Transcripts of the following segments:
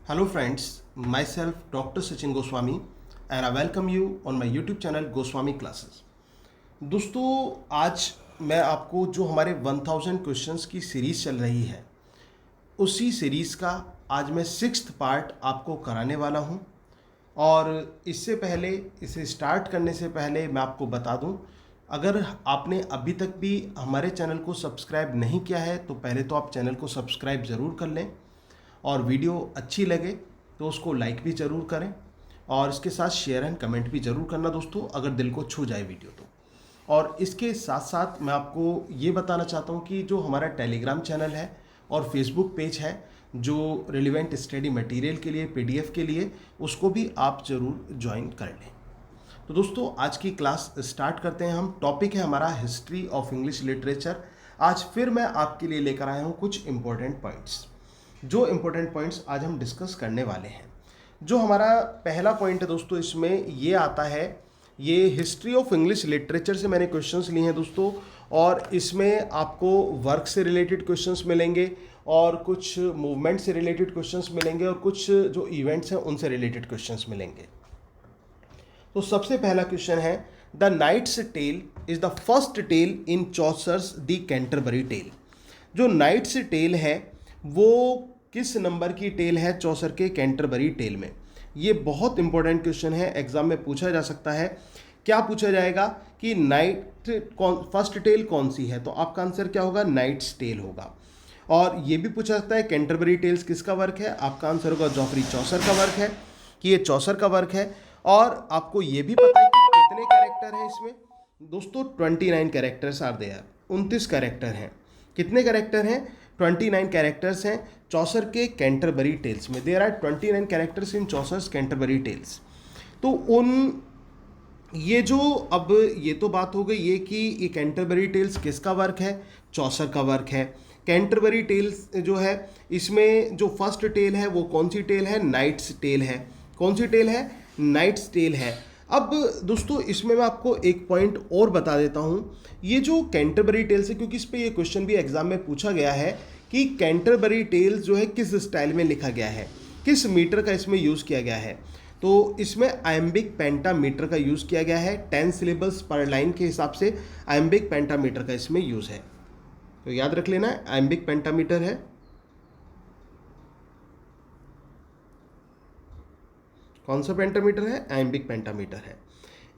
Hello friends, myself Dr. Sachin Goswami and I welcome you on my YouTube channel Goswami Classes. दोस्तों आज मैं आपको जो हमारे 1000 क्वेश्चंस की सीरीज़ चल रही है उसी सीरीज़ का आज मैं 6th पार्ट आपको कराने वाला हूं। और इससे पहले इसे स्टार्ट करने से पहले मैं आपको बता दूं, अगर आपने अभी तक भी हमारे चैनल को सब्सक्राइब नहीं किया है तो पहले तो आप चैनल को सब्सक्राइब ज़रूर कर लें और वीडियो अच्छी लगे तो उसको लाइक भी ज़रूर करें और इसके साथ शेयर एंड कमेंट भी ज़रूर करना दोस्तों, अगर दिल को छू जाए वीडियो तो। और इसके साथ साथ मैं आपको ये बताना चाहता हूँ कि जो हमारा टेलीग्राम चैनल है और फेसबुक पेज है जो रिलेवेंट स्टडी मटेरियल के लिए पीडीएफ के लिए, उसको भी आप ज़रूर ज्वाइन कर लें। तो दोस्तों आज की क्लास स्टार्ट करते हैं हम। टॉपिक है हमारा हिस्ट्री ऑफ इंग्लिश लिटरेचर। आज फिर मैं आपके लिए लेकर आया हूँ कुछ इंपॉर्टेंट पॉइंट्स। जो इंपॉर्टेंट पॉइंट्स आज हम डिस्कस करने वाले हैं, जो हमारा पहला पॉइंट है दोस्तों, इसमें ये आता है, ये हिस्ट्री ऑफ इंग्लिश लिटरेचर से मैंने क्वेश्चंस लिए हैं दोस्तों। और इसमें आपको वर्क से रिलेटेड क्वेश्चंस मिलेंगे और कुछ मूवमेंट से रिलेटेड क्वेश्चंस मिलेंगे और कुछ जो इवेंट्स हैं उनसे रिलेटेड क्वेश्चंस मिलेंगे। तो सबसे पहला क्वेश्चन है, the Knight's Tale is the first tale in Chaucer's the Canterbury Tale. जो नाइट्स टेल है वो किस नंबर की टेल है चौसर के कैंटरबरी टेल में? ये बहुत इंपॉर्टेंट क्वेश्चन है, एग्जाम में पूछा जा सकता है। क्या पूछा जाएगा कि नाइट फर्स्ट टेल कौन सी है, तो आपका आंसर क्या होगा? नाइट्स टेल होगा। और ये भी पूछा सकता है कैंटरबरी टेल्स किसका वर्क है, आपका आंसर होगा जॉफरी चौसर का वर्क है, कि ये चौसर का वर्क है। और आपको ये भी पता है कि कितने कैरेक्टर हैं इसमें दोस्तों? 29 कैरेक्टर्स आर देयर, 29 कैरेक्टर हैं। कितने कैरेक्टर हैं? 29 कैरेक्टर्स हैं चौसर के कैंटरबरी टेल्स में। There are 29 characters in Chaucer's Canterbury Tales. तो उन ये जो अब ये तो बात हो गई ये कि ये कैंटरबरी टेल्स किसका वर्क है? चौसर का वर्क है। कैंटरबरी टेल्स जो है इसमें जो फर्स्ट टेल है वो कौन सी टेल है? नाइट्स टेल है। कौन सी टेल है? नाइट्स टेल है। अब दोस्तों इसमें मैं आपको एक पॉइंट और बता देता हूँ, ये जो कैंटरबरी टेल्स है, क्योंकि इस पे ये क्वेश्चन भी एग्जाम में पूछा गया है कि कैंटरबरी टेल्स जो है किस स्टाइल में लिखा गया है, किस मीटर का इसमें यूज़ किया गया है। तो इसमें आयम्बिक पेंटामीटर का यूज़ किया गया है। 10 सिलेबल्स पर लाइन के हिसाब से आयम्बिक पेंटामीटर का इसमें यूज़ है, तो याद रख लेना आयम्बिक पेंटामीटर है। कौन सा पेंटामीटर है? आयम्बिक पेंटामीटर है।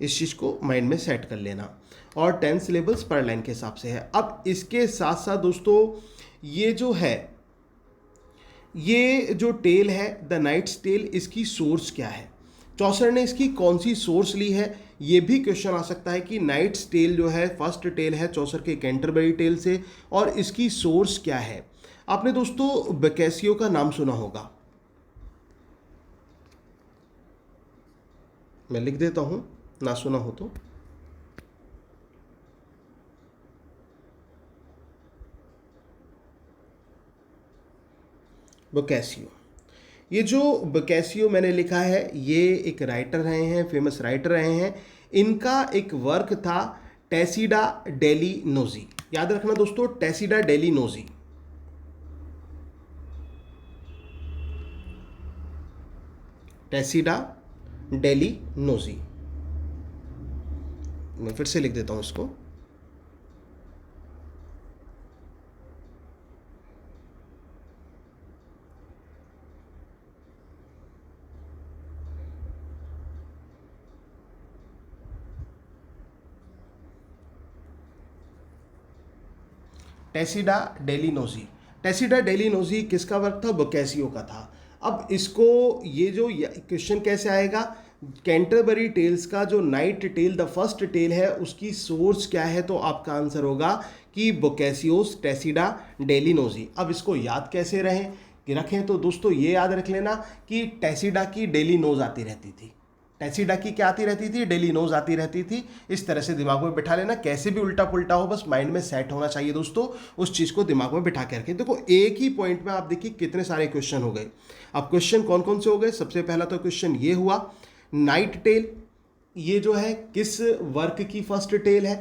इस चीज़ को माइंड में सेट कर लेना। और 10 सिलेबल्स पर लाइन के हिसाब से है। अब इसके साथ साथ दोस्तों ये जो है, ये जो टेल है द नाइट्स टेल, इसकी सोर्स क्या है? चौसर ने इसकी कौन सी सोर्स ली है? ये भी क्वेश्चन आ सकता है कि नाइट्स टेल जो है फर्स्ट टेल है चौसर के कैंटरबरी टेल से, और इसकी सोर्स क्या है? आपने दोस्तों बोकासियो का नाम सुना होगा, मैं लिख देता हूं ना सुना हो तो। बोकासियो, ये जो बोकासियो मैंने लिखा है ये एक राइटर रहे हैं, फेमस राइटर रहे हैं। इनका एक वर्क था टेसिडा डेली नोजी। याद रखना दोस्तों, टेसिडा डेली नोजी। टेसिडा डेली नोजी, मैं फिर से लिख देता हूं इसको। टेसिडा डेली नोजी। टेसिडा डेली नोजी किसका वर्क था? बोकासियो का था। अब इसको ये जो क्वेश्चन कैसे आएगा, कैंटरबरी टेल्स का जो knight tale the first tale है उसकी सोर्स क्या है? तो आपका आंसर होगा कि बोकासियोस टेसिडा डेली नोजी। अब इसको याद कैसे रखें तो दोस्तों ये याद रख लेना कि टेसिडा की डेली नोज आती रहती थी। टेसिडा की क्या आती रहती थी? डेली नोज आती रहती थी। इस तरह से दिमाग में बिठा लेना, कैसे भी उल्टा पुल्टा हो बस माइंड में सेट होना चाहिए दोस्तों, उस चीज़ को दिमाग में बिठा के रखें। देखो एक ही पॉइंट में आप देखिए कितने सारे क्वेश्चन हो गए। अब क्वेश्चन कौन कौन से हो गए? सबसे पहला तो क्वेश्चन ये हुआ, नाइट टेल ये जो है किस वर्क की फर्स्ट टेल है?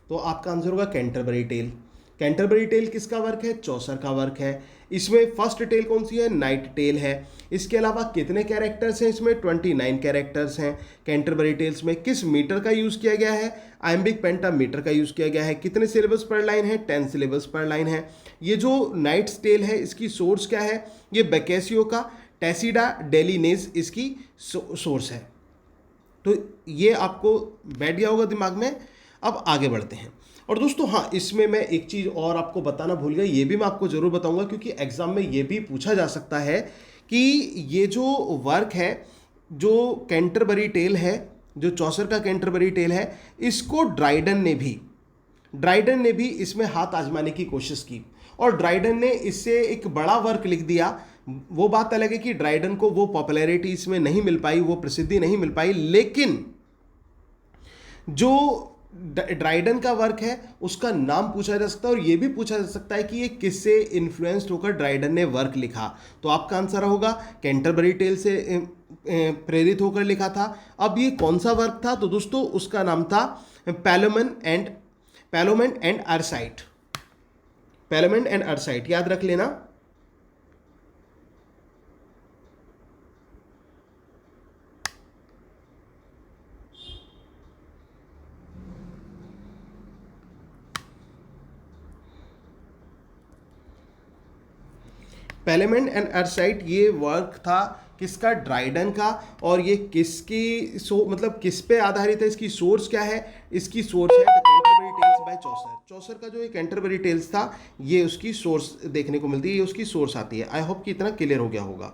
तो आपका आंसर होगा कैंटरबरी टेल। कैंटरबरी टेल किसका वर्क है? चौसर का वर्क है। इसमें फर्स्ट टेल कौन सी है? नाइट टेल है। इसके अलावा कितने कैरेक्टर्स हैं इसमें? 29 कैरेक्टर्स हैं कैंटरबरी टेल्स में। किस मीटर का यूज़ किया गया है? आयम्बिक पेंटामीटर का यूज़ किया गया है। कितने सिलेबस पर लाइन है? 10 सिलेबस पर लाइन है। ये जो नाइट्स टेल है इसकी सोर्स क्या है? ये बेकेसियो का टेसिडा डेलिनेज इसकी सोर्स है। तो ये आपको बैठ गया होगा दिमाग में। अब आगे बढ़ते हैं। और दोस्तों हाँ, इसमें मैं एक चीज़ और आपको बताना भूल गया, ये भी मैं आपको ज़रूर बताऊंगा क्योंकि एग्ज़ाम में ये भी पूछा जा सकता है कि ये जो वर्क है, जो कैंटरबरी टेल है, जो चौसर का कैंटरबरी टेल है, इसको ड्राइडन ने भी इसमें हाथ आजमाने की कोशिश की और ड्राइडन ने इससे एक बड़ा वर्क लिख दिया। वो बात अलग है कि ड्राइडन को वो पॉपुलैरिटी इसमें नहीं मिल पाई, वो प्रसिद्धि नहीं मिल पाई, लेकिन जो ड्राइडन का वर्क है उसका नाम पूछा जा सकता है और ये भी पूछा जा सकता है कि ये किससे इन्फ्लुएंस्ड होकर ड्राइडन ने वर्क लिखा। तो आपका आंसर होगा कैंटरबरी टेल से प्रेरित होकर लिखा था। अब ये कौन सा वर्क था? तो दोस्तों उसका नाम था पैलोमेन एंड अरसाइट। याद रख लेना। पैलेमेंट एंड अरसाइट ये वर्क था किसका? ड्राइडन का। और ये किसकी मतलब किस पे आधारित है? इसकी सोर्स क्या है? इसकी सोर्स है द कैंटरबरी टेल्स बाय चौसर का जो ये कैंटरबरी टेल्स था, ये उसकी सोर्स देखने को मिलती है, ये उसकी सोर्स आती है। आई होप कि इतना क्लियर हो गया होगा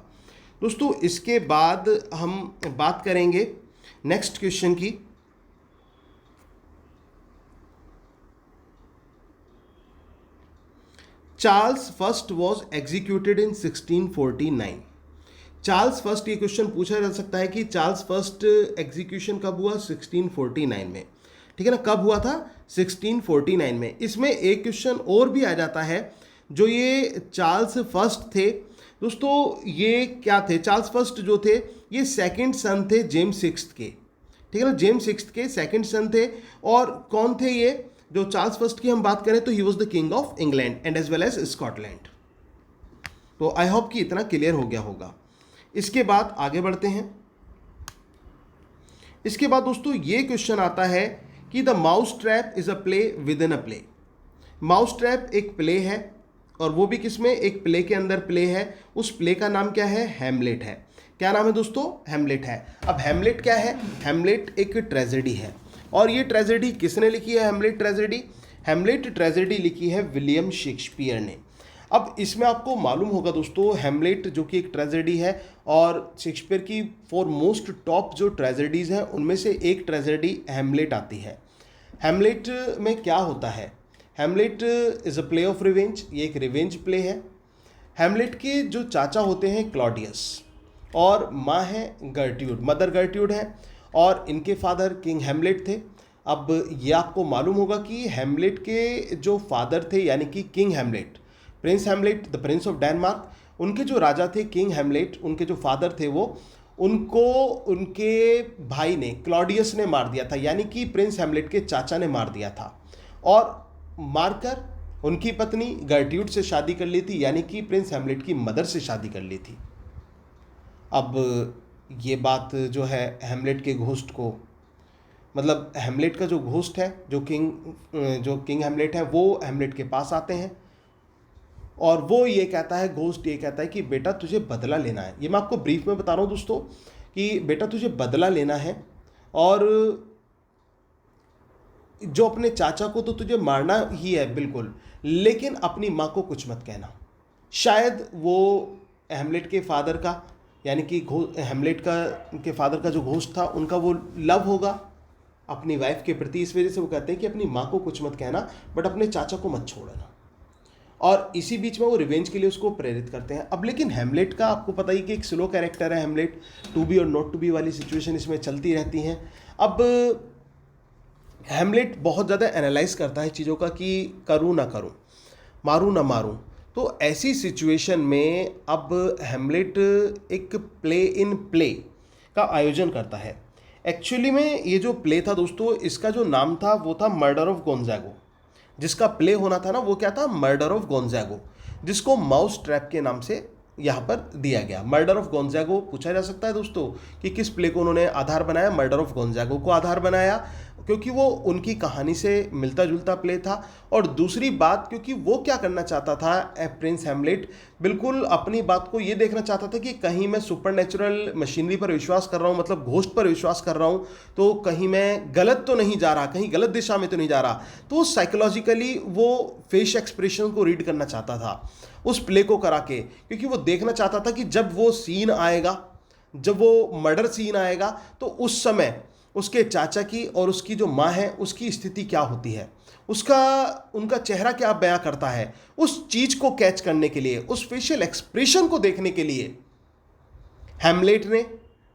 दोस्तों। इसके बाद हम बात करेंगे नेक्स्ट क्वेश्चन की। Charles first was executed in 1649। Charles first, ये क्वेश्चन पूछा जा सकता है कि चार्ल्स फर्स्ट एग्जीक्यूशन कब हुआ? 1649 में। ठीक है ना, कब हुआ था? 1649 में। इसमें एक क्वेश्चन और भी आ जाता है, जो ये चार्ल्स फर्स्ट थे दोस्तों, ये क्या थे? चार्ल्स फर्स्ट जो थे ये सेकंड सन थे जेम्स सिक्स्थ के। ठीक है ना, जेम्स सिक्स्थ के सेकंड सन थे। और कौन थे ये? जो चार्ल्स फर्स्ट की हम बात करें तो he was the king of England and as well as Scotland. तो आई होप कि इतना क्लियर हो गया होगा। इसके बाद आगे बढ़ते हैं। इसके बाद दोस्तों ये क्वेश्चन आता है कि the mouse trap is a play with in a play. Mouse trap एक प्ले है और वो भी किसमें? एक प्ले के अंदर प्ले है। उस प्ले का नाम क्या है? हैमलेट है। क्या नाम है दोस्तों? हैमलेट है। अब हैमलेट क्या है? हैमलेट एक ट्रेजेडी है। और ये ट्रेजेडी किसने लिखी है? हैमलेट ट्रेजेडी लिखी है विलियम शेक्सपियर ने। अब इसमें आपको मालूम होगा दोस्तों, हैमलेट जो कि एक ट्रेजेडी है और शेक्सपियर की 4 मोस्ट टॉप जो ट्रेजेडीज़ हैं उनमें से एक ट्रेजेडी हैमलेट आती है। हैमलेट में क्या होता है? Hamlet is a play of revenge, ये एक रिवेंज प्ले है। हैमलेट के जो चाचा होते हैं क्लॉडियस और माँ है गर्ट्यूड, मदर गर्ट्यूड है, और इनके फादर किंग हैमलेट थे। अब ये आपको मालूम होगा कि हैमलेट के जो फादर थे यानी कि king Hamlet, Prince Hamlet the Prince of Denmark, उनके जो राजा थे किंग हैमलेट, उनके जो फादर थे वो, उनको उनके भाई ने क्लॉडियस ने मार दिया था, यानी कि प्रिंस हैमलेट के चाचा ने मार दिया था। और मारकर उनकी पत्नी गर्ट्यूड से शादी कर ली थी, यानी कि प्रिंस हैमलेट की मदर से शादी कर ली थी। अब ये बात जो है हैमलेट के घोस्ट को, मतलब हैमलेट का जो घोस्ट है, जो किंग हैमलेट है, वो हैमलेट के पास आते हैं और वो ये कहता है, घोस्ट ये कहता है कि बेटा तुझे बदला लेना है। ये मैं आपको ब्रीफ में बता रहा हूँ दोस्तों कि बेटा तुझे बदला लेना है और जो अपने चाचा को तो तुझे मारना ही है बिल्कुल, लेकिन अपनी माँ को कुछ मत कहना। शायद वो हैमलेट के फादर का यानी कि हैमलेट के फादर का जो घोस्ट था उनका वो लव होगा अपनी वाइफ के प्रति, इस वजह से वो कहते हैं कि अपनी माँ को कुछ मत कहना बट अपने चाचा को मत छोड़ना। और इसी बीच में वो रिवेंज के लिए उसको प्रेरित करते हैं। अब लेकिन हैमलेट का आपको पता ही कि एक स्लो कैरेक्टर है हैमलेट, टू बी और नॉट टू बी वाली सिचुएशन इसमें चलती रहती हैं। अब हैमलेट बहुत ज़्यादा एनालाइज करता है चीज़ों का कि करूँ ना करूँ, मारूँ ना मारूँ। तो ऐसी सिचुएशन में अब हैमलेट एक प्ले इन प्ले का आयोजन करता है। एक्चुअली में ये जो प्ले था दोस्तों, इसका जो नाम था वो था मर्डर ऑफ गोंजागो। जिसका प्ले होना था ना वो क्या था? Murder of गोंजागो। जिसको माउस ट्रैप के नाम से यहाँ पर दिया गया। मर्डर ऑफ गोंजागो पूछा जा सकता है दोस्तों कि किस प्ले को उन्होंने आधार बनाया। मर्डर ऑफ गोंजागो को आधार बनाया क्योंकि वो उनकी कहानी से मिलता जुलता प्ले था, और दूसरी बात क्योंकि वो क्या करना चाहता था, प्रिंस हैमलेट बिल्कुल अपनी बात को ये देखना चाहता था कि कहीं मैं सुपरनेचुरल मशीनरी पर विश्वास कर रहा हूँ, मतलब घोस्ट पर विश्वास कर रहा हूँ, तो कहीं मैं गलत तो नहीं जा रहा, कहीं गलत दिशा में तो नहीं जा रहा। तो साइकोलॉजिकली वो फेस एक्सप्रेशन को रीड करना चाहता था उस प्ले को करा के, क्योंकि वो देखना चाहता था कि जब वो सीन आएगा, जब वो मर्डर सीन आएगा, तो उस समय उसके चाचा की और उसकी जो माँ है उसकी स्थिति क्या होती है, उनका चेहरा क्या बयां करता है। उस चीज को कैच करने के लिए, उस फेशियल एक्सप्रेशन को देखने के लिए हैमलेट ने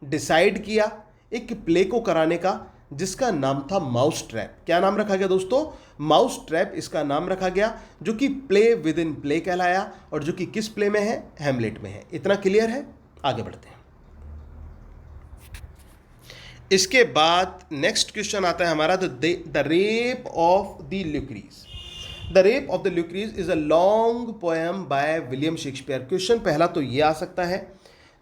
डिसाइड किया एक प्ले को कराने का, जिसका नाम था माउस ट्रैप। क्या नाम रखा गया दोस्तों? माउस ट्रैप इसका नाम रखा गया, जो कि प्ले विद इन प्ले कहलाया, और जो कि किस प्ले में है? हैमलेट में है। इतना क्लियर है? आगे बढ़ते हैं। इसके बाद नेक्स्ट क्वेश्चन आता है हमारा, the rape of the Lucrece. The rape of the Lucrece is a long poem by William Shakespeare. Question पहला तो ये आ सकता है,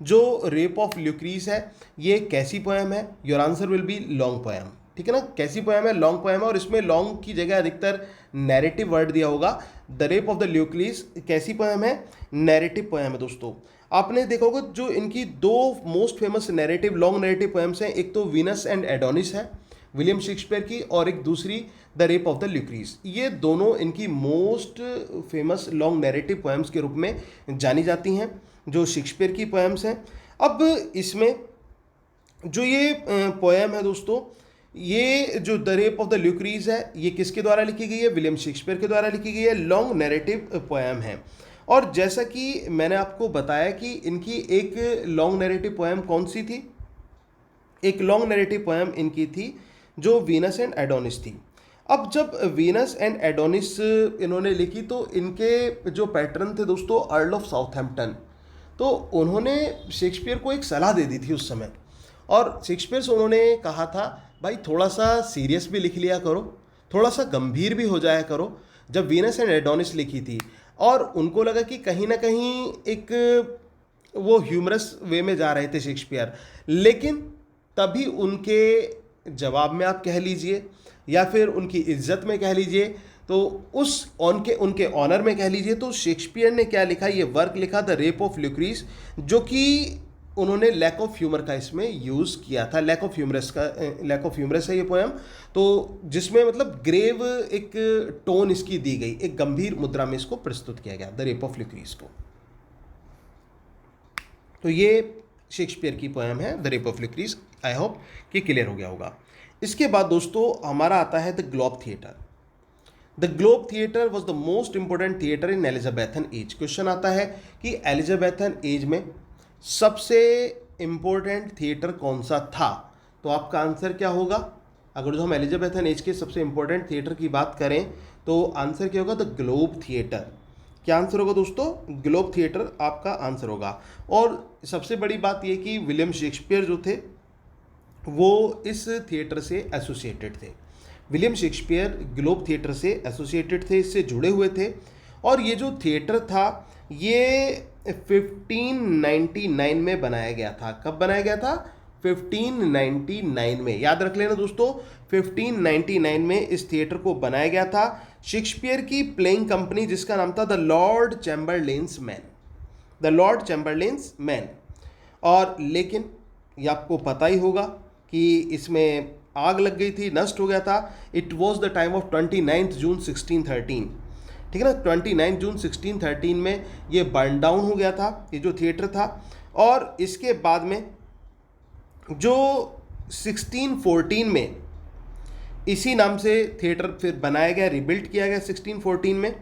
जो रेप ऑफ ल्यूक्रीज है ये कैसी पोएम है? Your answer will B long poem. ठीक है ना, कैसी पोएम है? लॉन्ग पोएम है, और इसमें लॉन्ग की जगह अधिकतर नैरेटिव वर्ड दिया होगा। द रेप ऑफ द ल्यूक्रीज कैसी पोएम है? नैरेटिव पोएम है दोस्तों। आपने देखा होगा जो इनकी दो most famous narrative long narrative poems हैं, एक तो वीनस एंड एडोनिस है विलियम शेक्सपियर की, और एक दूसरी द रेप ऑफ द ल्यूक्रीज। ये दोनों इनकी most famous long narrative poems के रूप में जानी जाती हैं, जो शेक्सपियर की पोएम्स हैं। अब इसमें जो ये पोएम है दोस्तों, ये जो द रेप ऑफ द ल्यूक्रीज है, ये किसके द्वारा लिखी गई है? विलियम शेक्सपियर के द्वारा लिखी गई है। लॉन्ग नैरेटिव पोएम है, और जैसा कि मैंने आपको बताया कि इनकी एक लॉन्ग नैरेटिव पोएम कौन सी थी? एक लॉन्ग नैरेटिव पोएम इनकी थी जो वीनस एंड एडोनिस थी। अब जब वीनस एंड एडोनिस इन्होंने लिखी, तो इनके जो पैटर्न थे दोस्तों अर्ल ऑफ साउथहैम्पटन, तो उन्होंने शेक्सपियर को एक सलाह दे दी थी उस समय, और शेक्सपियर से उन्होंने कहा था भाई थोड़ा सा सीरियस भी लिख लिया करो, थोड़ा सा गंभीर भी हो जाया करो। जब वीनस एंड एडोनिस लिखी थी, और उनको लगा कि कहीं ना कहीं एक वो ह्यूमरस वे में जा रहे थे शेक्सपियर, लेकिन तभी उनके जवाब में आप कह लीजिए या फिर उनकी इज्जत में कह लीजिए, तो उनके ऑनर में कह लीजिए, तो शेक्सपियर ने क्या लिखा? ये वर्क लिखा द रेप ऑफ ल्यूक्रीज, जो कि उन्होंने लैक ऑफ ह्यूमर का इसमें यूज़ किया था। लैक ऑफ ह्यूमरस है ये पोएम, तो जिसमें मतलब ग्रेव एक टोन इसकी दी गई, एक गंभीर मुद्रा में इसको प्रस्तुत किया गया द रेप ऑफ ल्यूक्रीज को। तो ये शेक्सपियर की पोएम है the rape of Lucrece. I hope कि क्लियर हो गया होगा। इसके बाद दोस्तों हमारा आता है the Globe theatre. The Globe theatre was the most important theatre in Elizabethan age. Question आता है कि एलिजाबेथन एज में सबसे इम्पोर्टेंट थिएटर कौन सा था? तो आपका आंसर क्या होगा? अगर जो हम एलिजाबेथन एज के सबसे इम्पोर्टेंट थिएटर की बात करें, तो आंसर क्या होगा? The Globe theatre. क्या आंसर होगा दोस्तों? ग्लोब थिएटर आपका आंसर होगा। और सबसे बड़ी बात यह कि विलियम शेक्सपियर जो थे वो इस थिएटर से एसोसिएटेड थे। विलियम शेक्सपियर ग्लोब थिएटर से एसोसिएटेड थे, इससे जुड़े हुए थे। और ये जो थिएटर था ये 1599 में बनाया गया था। कब बनाया गया था? 1599 में। याद रख लेना दोस्तों, 1599 में इस थिएटर को बनाया गया था। शेक्सपियर की प्लेइंग कंपनी जिसका नाम था the Lord Chamberlain's man, the Lord Chamberlain's man. और लेकिन ये आपको पता ही होगा कि इसमें आग लग गई थी, नष्ट हो गया था। It was the time of 29 जून 1613। ठीक है ना, 29 जून 1613 में ये बर्न डाउन हो गया था ये जो थिएटर था। और इसके बाद में जो 1614 में इसी नाम से थिएटर फिर बनाया गया, रिबिल्ट किया गया 1614 में।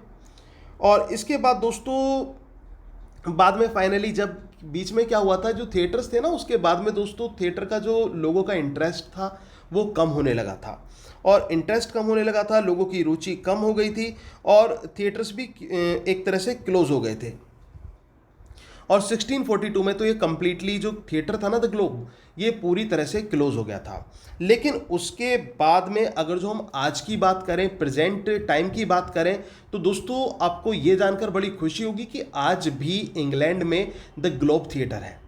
और इसके बाद दोस्तों बाद में फाइनली जब बीच में क्या हुआ था, जो थिएटर्स थे ना, उसके बाद में दोस्तों थिएटर का जो लोगों का इंटरेस्ट था वो कम होने लगा था। और इंटरेस्ट कम होने लगा था, लोगों की रुचि कम हो गई थी, और थिएटर्स भी एक तरह से क्लोज हो गए थे। और 1642 में तो ये कंप्लीटली जो थिएटर था ना द ग्लोब, ये पूरी तरह से क्लोज हो गया था। लेकिन उसके बाद में अगर जो हम आज की बात करें, प्रेजेंट टाइम की बात करें, तो दोस्तों आपको ये जानकर बड़ी खुशी होगी कि आज भी इंग्लैंड में द ग्लोब थिएटर है।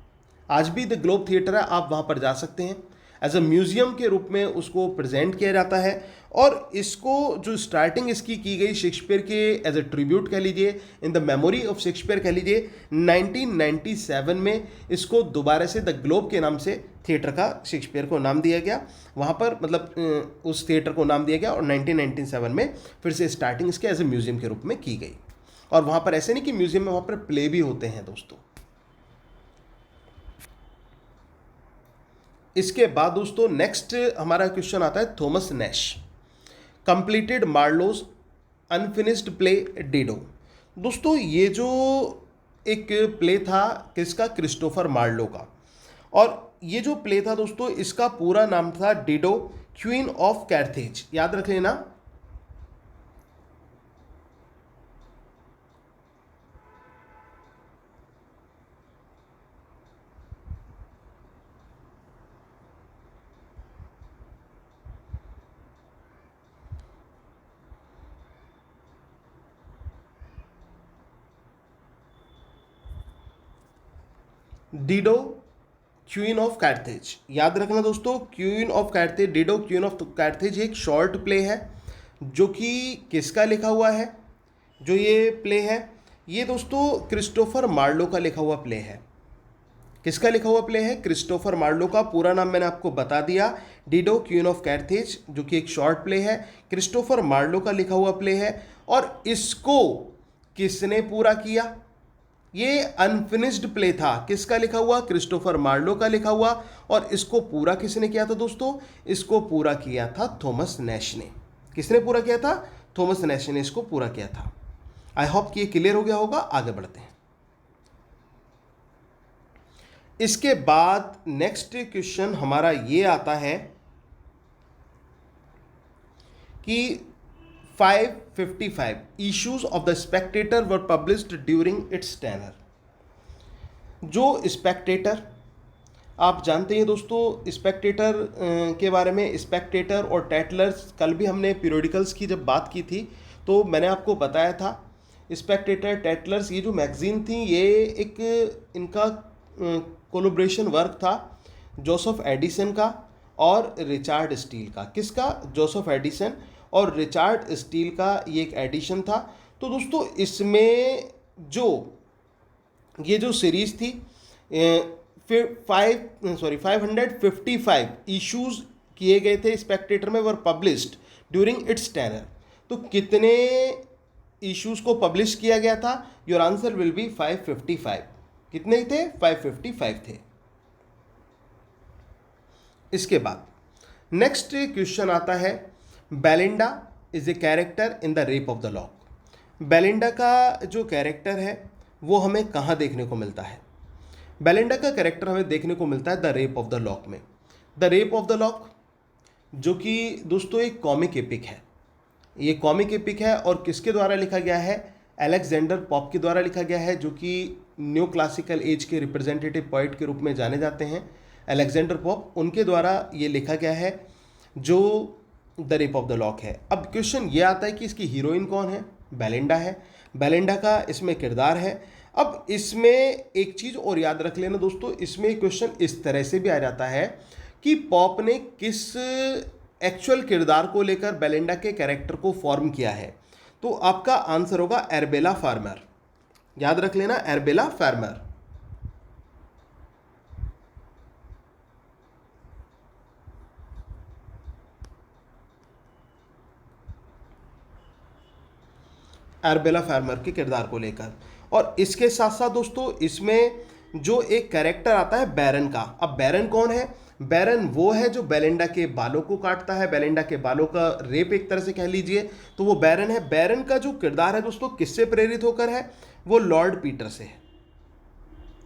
आज भी द ग्लोब थिएटर है, आप वहाँ पर जा सकते हैं। एज अ म्यूज़ियम के रूप में उसको प्रेजेंट किया जाता है। और इसको जो स्टार्टिंग इसकी की गई शेक्सपियर के एज अ ट्रिब्यूट कह लीजिए, in the memory of Shakespeare कह लीजिए, 1997 में इसको दोबारा से द ग्लोब के नाम से थिएटर का शेक्सपियर को नाम दिया गया। वहाँ पर मतलब उस थिएटर को नाम दिया गया और 1997 में फिर से स्टार्टिंग इसके एज ए म्यूज़ियम के रूप में की गई। और वहाँ पर ऐसे नहीं कि म्यूज़ियम में, वहाँ पर प्ले भी होते हैं दोस्तों। इसके बाद दोस्तों नेक्स्ट हमारा क्वेश्चन आता है Thomas Nashe completed Marlowe's unfinished play Dido. दोस्तों ये जो एक प्ले था किसका, क्रिस्टोफर मार्लो का। और ये जो प्ले था दोस्तों, इसका पूरा नाम था डिडो क्वीन ऑफ कैर्थेज। याद रख लेना। डिडो क्वीन ऑफ कैर्थेज, याद रखना दोस्तों। क्वीन ऑफ कैर्थेज, डिडो क्वीन ऑफ कैर्थेज एक शॉर्ट प्ले है जो कि किसका लिखा हुआ है। जो ये प्ले है ये दोस्तों क्रिस्टोफर मार्लो का लिखा हुआ प्ले है। किसका लिखा हुआ प्ले है, क्रिस्टोफर मार्लो का। पूरा नाम मैंने आपको बता दिया, डिडो क्वीन ऑफ कैर्थेज, जो कि एक शॉर्ट प्ले है, क्रिस्टोफर मार्लो का लिखा हुआ प्ले है। और इसको किसने पूरा किया, ये अनफिनिश्ड प्ले था, किसका लिखा हुआ, क्रिस्टोफर मार्लो का लिखा हुआ। और इसको पूरा किसने किया था दोस्तों, इसको पूरा किया था थॉमस नैश ने। किसने पूरा किया था, थॉमस नैश ने इसको पूरा किया था। आई होप कि ये क्लियर हो गया होगा। आगे बढ़ते हैं। इसके बाद नेक्स्ट क्वेश्चन हमारा ये आता है कि 555 issues of the Spectator were published during its tenure। जो स्पेक्टेटर, आप जानते हैं दोस्तों स्पेक्टेटर के बारे में, स्पेक्टेटर और टैटलर्स। कल भी हमने पीरियडिकल्स की जब बात की थी तो मैंने आपको बताया था स्पेक्टेटर, टैटलर्स, ये जो मैगजीन थी ये एक इनका कोलैबोरेशन वर्क था जोसेफ एडिसन का और रिचर्ड स्टील का। किसका, जोसेफ एडिसन और रिचर्ड स्टील का ये एक एडिशन था। तो दोस्तों इसमें जो ये जो सीरीज थी 555 इश्यूज किए गए थे स्पेक्टेटर में, were published during its tenor. तो कितने इश्यूज को पब्लिश किया गया था, योर आंसर विल बी 555। कितने थे, 555 थे। इसके बाद नेक्स्ट क्वेश्चन आता है Belinda is a character in the rape of the lock. Belinda का जो कैरेक्टर है वो हमें कहाँ देखने को मिलता है, बेलिंडा का कैरेक्टर हमें देखने को मिलता है the rape of the lock में। The rape of the lock जो कि दोस्तों एक कॉमिक एपिक है, ये कॉमिक एपिक है और किसके द्वारा लिखा गया है, अलेक्जेंडर पॉप के द्वारा लिखा गया है, जो कि न्यू क्लासिकल एज के रिप्रेजेंटेटिव पोइट के रूप में जाने जाते हैं, अलेक्जेंडर पॉप। उनके द्वारा ये लिखा गया है जो the rape of the lock है। अब क्वेश्चन ये आता है कि इसकी हीरोइन कौन है, बेलिंडा है। बेलिंडा का इसमें किरदार है। अब इसमें एक चीज़ और याद रख लेना दोस्तों, इसमें क्वेश्चन इस तरह से भी आ जाता है कि पॉप ने किस एक्चुअल किरदार को लेकर बेलिंडा के कैरेक्टर को फॉर्म किया है। तो आपका आंसर होगा एरबेला फार्मर। याद रख लेना, एरबेला फार्मर। एरबेला फार्मर के किरदार को लेकर। और इसके साथ साथ दोस्तों इसमें जो एक कैरेक्टर आता है बैरन का। अब बैरन कौन है, बैरन वो है जो बेलिंडा के बालों को काटता है, बेलिंडा के बालों का रेप एक तरह से कह लीजिए, तो वो बैरन है। बैरन का जो किरदार है दोस्तों किससे प्रेरित होकर है, वो लॉर्ड पीटर से है।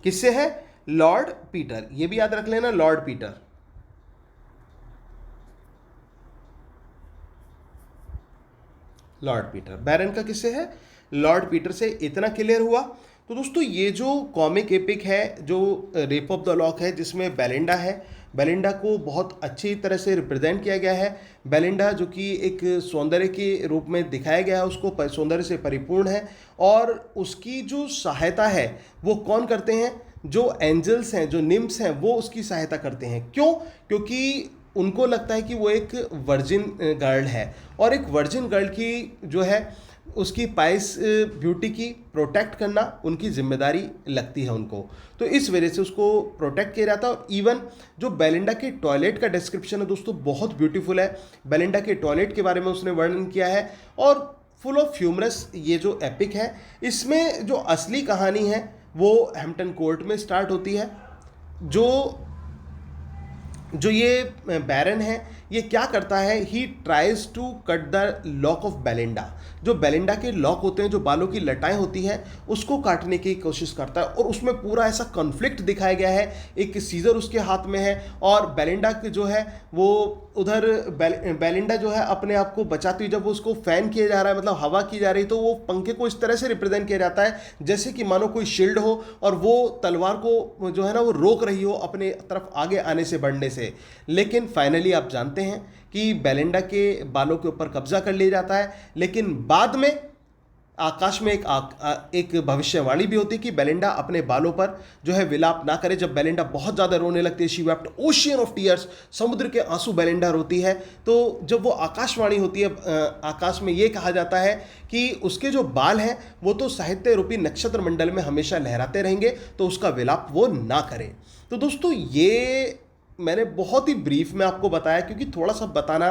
किससे है, लॉर्ड पीटर। ये भी याद रख लेना, लॉर्ड पीटर। लॉर्ड पीटर, बैरन का किससे है, लॉर्ड पीटर से। इतना क्लियर हुआ। तो दोस्तों ये जो कॉमिक एपिक है, जो रेप ऑफ द लॉक है, जिसमें बेलिंडा है, बेलिंडा को बहुत अच्छी तरह से रिप्रेजेंट किया गया है। बेलिंडा जो कि एक सौंदर्य के रूप में दिखाया गया है, उसको सौंदर्य से परिपूर्ण है, और उसकी जो सहायता है वो कौन करते हैं? जो एंजल्स हैं, जो निम्स हैं, वो उसकी सहायता करते हैं। क्यों? क्योंकि उनको लगता है कि वो एक वर्जिन गर्ल है, और एक वर्जिन गर्ल की जो है उसकी पाइस ब्यूटी की प्रोटेक्ट करना उनकी जिम्मेदारी लगती है उनको। तो इस वजह से उसको प्रोटेक्ट किया जाता है। और इवन जो बेलिंडा के टॉयलेट का डिस्क्रिप्शन है दोस्तों, बहुत ब्यूटीफुल है। बेलिंडा के टॉयलेट के बारे में उसने वर्णन किया है, और फुल ऑफ ह्यूमरस ये जो एपिक है, इसमें जो असली कहानी है वो हैम्पटन कोर्ट में स्टार्ट होती है। जो ये बैरन है, ये क्या करता है? He tries to cut the lock of Belinda. जो बेलिंडा के लॉक होते हैं, जो बालों की लटाएं होती हैं, उसको काटने की कोशिश करता है, और उसमें पूरा ऐसा कॉन्फ्लिक्ट दिखाया गया है। एक सीजर उसके हाथ में है, और बेलिंडा जो है वो उधर बेलिंडा जो है अपने आप को बचाती हुई, जब वो उसको फैन किया जा रहा है, मतलब हवा की जा रही है, तो वो पंखे को इस तरह से रिप्रेजेंट किया जाता है जैसे कि मानो कोई शील्ड हो, और वो तलवार को जो है ना वो रोक रही हो अपने तरफ आगे आने से, बढ़ने से। लेकिन फाइनली आप जानते हैं कि बेलिंडा के बालों के ऊपर कब्जा कर लिया जाता है। लेकिन बाद में आकाश में एक भविष्यवाणी भी होती है कि बेलिंडा अपने बालों पर जो है विलाप ना करे। जब बेलिंडा बहुत ज़्यादा रोने लगती है, she wept ocean of tears, समुद्र के आंसू बेलिंडा रोती है। तो जब वो आकाशवाणी होती है, आकाश में ये कहा जाता है कि उसके जो बाल हैं वो तो साहित्य रूपी नक्षत्र मंडल में हमेशा लहराते रहेंगे, तो उसका विलाप वो ना करे। तो दोस्तों ये मैंने बहुत ही ब्रीफ में आपको बताया, क्योंकि थोड़ा सा बताना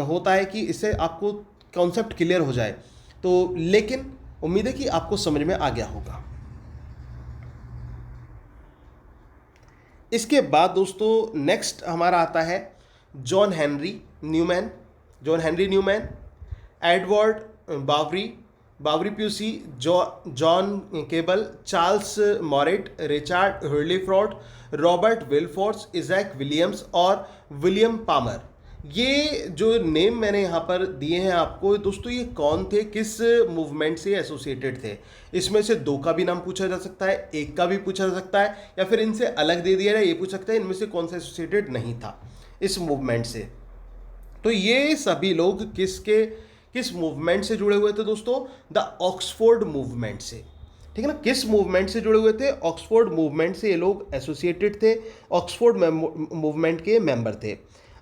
होता है कि इससे आपको कॉन्सेप्ट क्लियर हो जाए। तो लेकिन उम्मीद है कि आपको समझ में आ गया होगा। इसके बाद दोस्तों नेक्स्ट हमारा आता है John Henry Newman. John Henry Newman, Edward Bouverie Pusey, John Keble, Charles Marriott, Richard Hurrell Froude, Robert Wilberforce, Isaac Williams और विलियम पामर। ये जो नेम मैंने यहाँ पर दिए हैं आपको दोस्तों, ये कौन थे, किस मूवमेंट से एसोसिएटेड थे? इसमें से दो का भी नाम पूछा जा सकता है, एक का भी पूछा जा सकता है, या फिर इनसे अलग दे दिया जाए, ये पूछ सकता है इनमें से कौन सा एसोसिएटेड नहीं था इस मूवमेंट से। तो ये सभी लोग किस मूवमेंट से जुड़े हुए थे दोस्तों? द ऑक्सफोर्ड मूवमेंट से। ठीक है ना? किस मूवमेंट से जुड़े हुए थे? ऑक्सफोर्ड मूवमेंट से ये लोग एसोसिएटेड थे, ऑक्सफोर्ड मूवमेंट के मेंबर थे।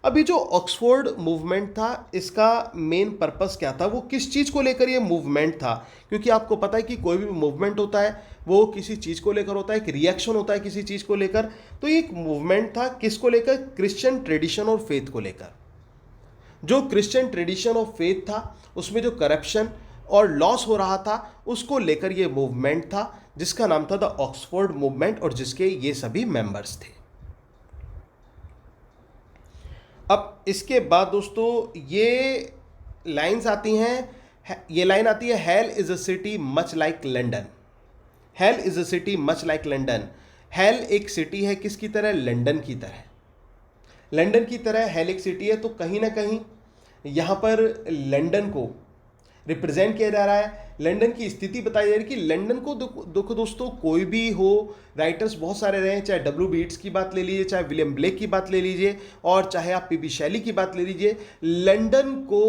अभी जो ऑक्सफोर्ड मूवमेंट था, इसका मेन पर्पस क्या था? वो किस चीज़ को लेकर ये मूवमेंट था? क्योंकि आपको पता है कि कोई भी मूवमेंट होता है वो किसी चीज़ को लेकर होता है, एक रिएक्शन होता है किसी चीज़ को लेकर। तो ये एक मूवमेंट था किसको लेकर? क्रिश्चियन ट्रेडिशन और फेथ को लेकर। जो क्रिश्चियन ट्रेडिशन ऑफ फेथ था, उसमें जो करप्शन और लॉस हो रहा था, उसको लेकर ये मूवमेंट था, जिसका नाम था द ऑक्सफोर्ड मूवमेंट, और जिसके ये सभी मेंबर्स थे। अब इसके बाद दोस्तों ये लाइंस आती हैं, ये लाइन आती है, hell is a city much like London. Hello is a city much like London. Hello एक सिटी है किसकी तरह? लंदन की तरह। लंदन की तरह हेल एक सिटी है। तो कहीं ना कहीं यहाँ पर लंदन को रिप्रेजेंट किया जा रहा है, लंदन की स्थिति बताई जा रही है कि लंदन को देखो दोस्तों, कोई भी हो, राइटर्स बहुत सारे रहे हैं, चाहे W.B. येट्स की बात ले लीजिए, चाहे विलियम ब्लेक की बात ले लीजिए, और चाहे आप P.B. शैली की बात ले लीजिए। लंदन को